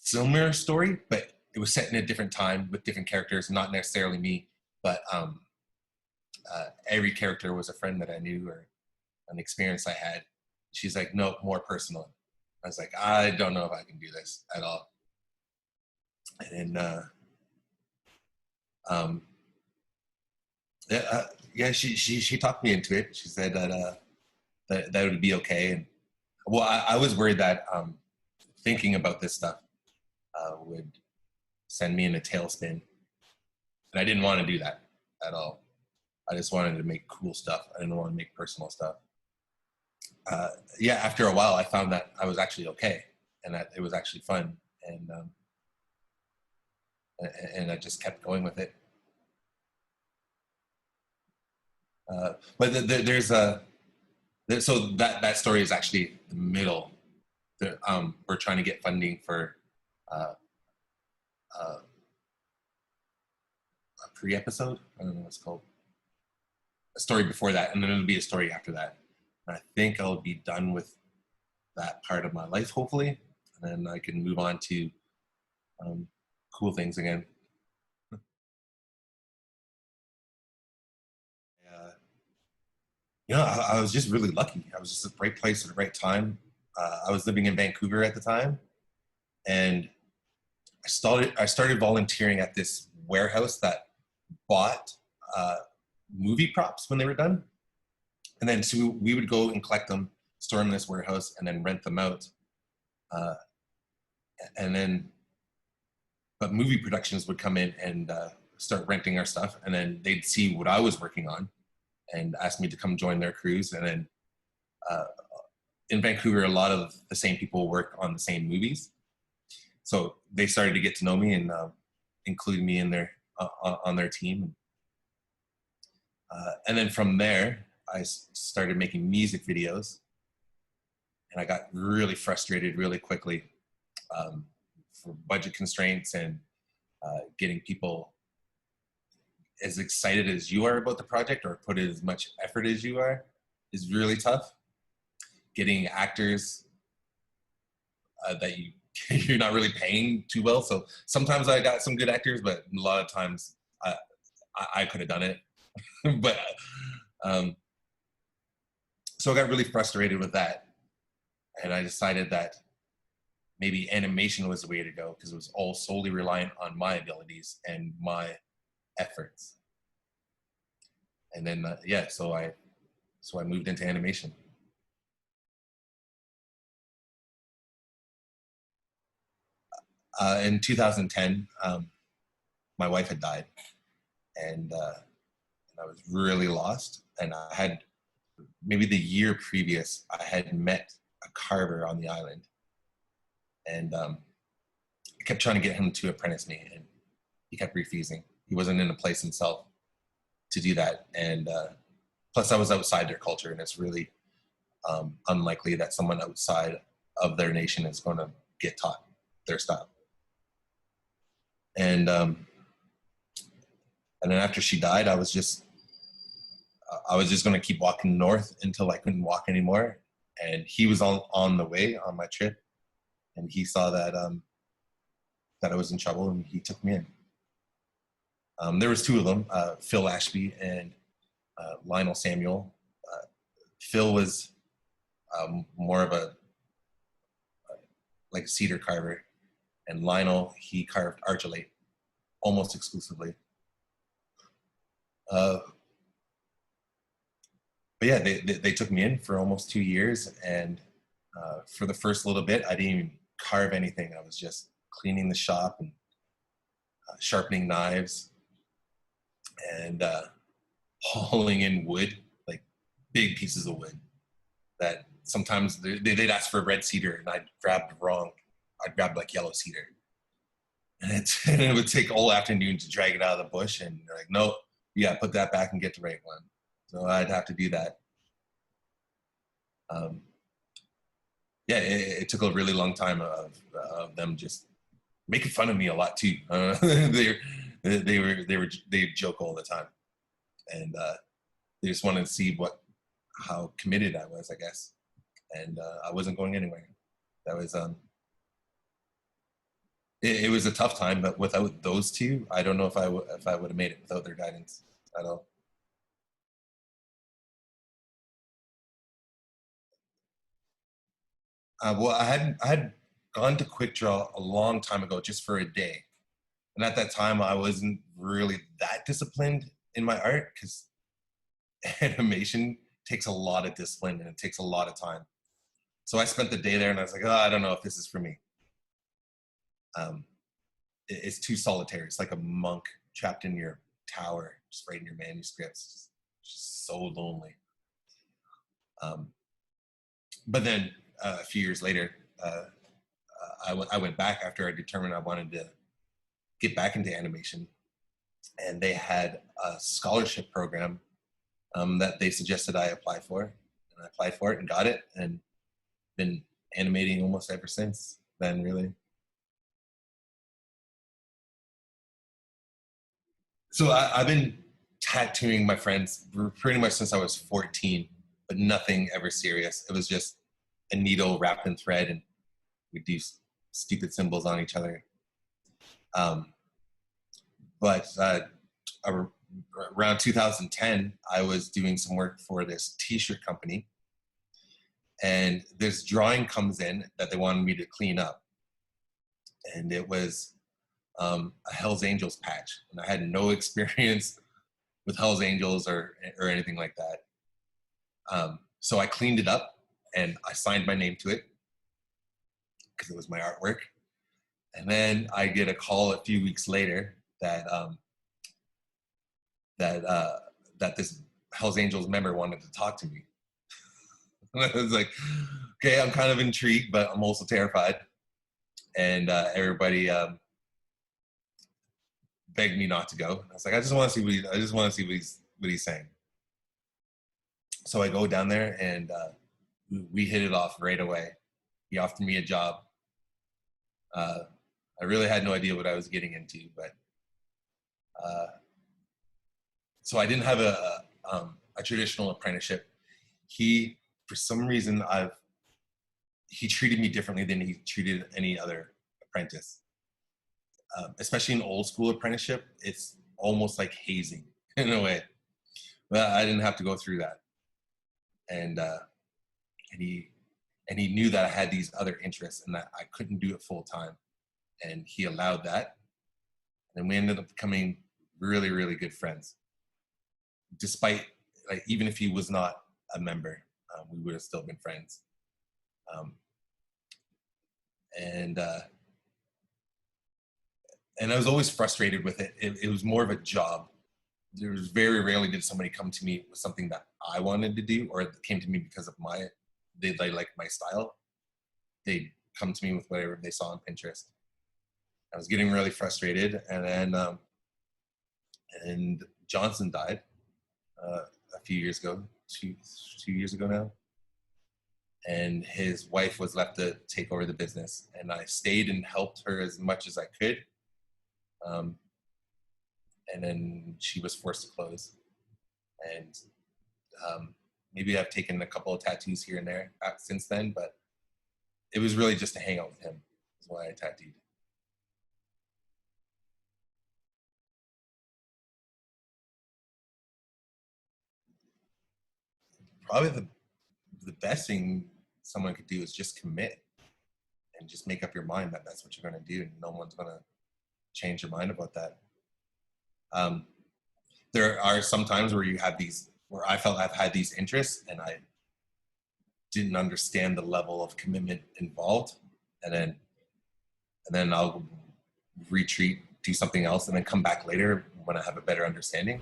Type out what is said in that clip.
similar story, but it was set in a different time with different characters, not necessarily me, but every character was a friend that I knew or an experience I had. She's like, no, more personal. I was like, I don't know if I can do this at all. And she talked me into it. She said that that would be okay. And well, I was worried that thinking about this stuff would send me in a tailspin, and I didn't want to do that at all. I just wanted to make cool stuff. I didn't want to make personal stuff. Yeah, after a while, I found that I was actually okay, and that it was actually fun, and I just kept going with it. But there's so that story is actually the middle. We're trying to get funding for a pre-episode. I don't know what it's called. A story before that, and then it'll be a story after that. And I think I'll be done with that part of my life, hopefully, and then I can move on to cool things again. You know, I was just really lucky. I was just at the right place at the right time. I was living in Vancouver at the time, and I started volunteering at this warehouse that bought movie props when they were done. And then so we would go and collect them, store them in this warehouse, and then rent them out. But movie productions would come in and start renting our stuff, and then they'd see what I was working on and ask me to come join their crews. And then in Vancouver, a lot of the same people work on the same movies. So they started to get to know me and include me in on their team. And then from there, I started making music videos, and I got really frustrated really quickly for budget constraints and getting people as excited as you are about the project or put in as much effort as you are is really tough. Getting actors that you're not really paying too well. So sometimes I got some good actors, but a lot of times I could have done it. But so I got really frustrated with that, and I decided that maybe animation was the way to go because it was all solely reliant on my abilities and my efforts. And then so I moved into animation. In 2010, my wife had died, and I was really lost. And I had, maybe the year previous, I had met a carver on the island, and I kept trying to get him to apprentice me, and he kept refusing. He wasn't in a place himself to do that. And plus I was outside their culture, and it's really unlikely that someone outside of their nation is going to get taught their style. And then after she died, I was just going to keep walking north until I couldn't walk anymore. And he was on the way on my trip, and he saw that that I was in trouble, and he took me in. There was two of them, Phil Ashby and Lionel Samuel. Phil was more of a cedar carver, and Lionel, he carved argillate almost exclusively. But yeah, they took me in for almost 2 years, and for the first little bit, I didn't even carve anything. I was just cleaning the shop and sharpening knives and hauling in wood, like big pieces of wood that sometimes they'd ask for red cedar, and I'd grab wrong. I'd grab like yellow cedar, and it would take all afternoon to drag it out of the bush, and they're like, no, you gotta put that back and get the right one. So I'd have to do that. Yeah, it took a really long time of them just making fun of me a lot too. They'd joke all the time, and they just wanted to see how committed I was, I guess. And I wasn't going anywhere. That was it was a tough time, but without those two, I don't know if I would have made it without their guidance at all. Well, I had gone to Quick Draw a long time ago, just for a day, and at that time, I wasn't really that disciplined in my art because animation takes a lot of discipline and it takes a lot of time. So I spent the day there, and I was like, oh, I don't know if this is for me. Um, it's too solitary. It's like a monk trapped in your tower, just writing your manuscripts. Just so lonely. But then a few years later, I went back after I determined I wanted to get back into animation, and they had a scholarship program that they suggested I apply for, and I applied for it and got it, and been animating almost ever since then, really. So I've been tattooing my friends pretty much since I was 14, but nothing ever serious. It was just a needle wrapped in thread, and we do stupid symbols on each other. But around 2010, I was doing some work for this t-shirt company, and this drawing comes in that they wanted me to clean up. And it was a Hell's Angels patch, and I had no experience with Hell's Angels or anything like that. So I cleaned it up and I signed my name to it because it was my artwork. And then I get a call a few weeks later that that this Hell's Angels member wanted to talk to me. And I was like, okay, I'm kind of intrigued, but I'm also terrified. And everybody begged me not to go. I was like, I just want to see what he's saying. So I go down there, and we hit it off right away. He offered me a job. I really had no idea what I was getting into, but so I didn't have a traditional apprenticeship. He, for some reason, he treated me differently than he treated any other apprentice. Especially in old school apprenticeship, it's almost like hazing in a way. But I didn't have to go through that, and he knew that I had these other interests and that I couldn't do it full time, and he allowed that, and we ended up becoming really, really good friends. Despite, like, even if he was not a member, we would have still been friends. And I was always frustrated with it. It was more of a job. There was very rarely did somebody come to me with something that I wanted to do, or it came to me because of they like my style. They'd come to me with whatever they saw on Pinterest. I was getting really frustrated, and then and Johnson died a few years ago, two years ago now, and his wife was left to take over the business, and I stayed and helped her as much as I could. And then she was forced to close, and maybe I've taken a couple of tattoos here and there since then, but it was really just to hang out with him. That's why I tattooed. Probably the best thing someone could do is just commit and just make up your mind that that's what you're going to do, and no one's going to change your mind about that. There are some times where where I felt I've had these interests and I didn't understand the level of commitment involved, and then I'll retreat, do something else, and then come back later when I have a better understanding.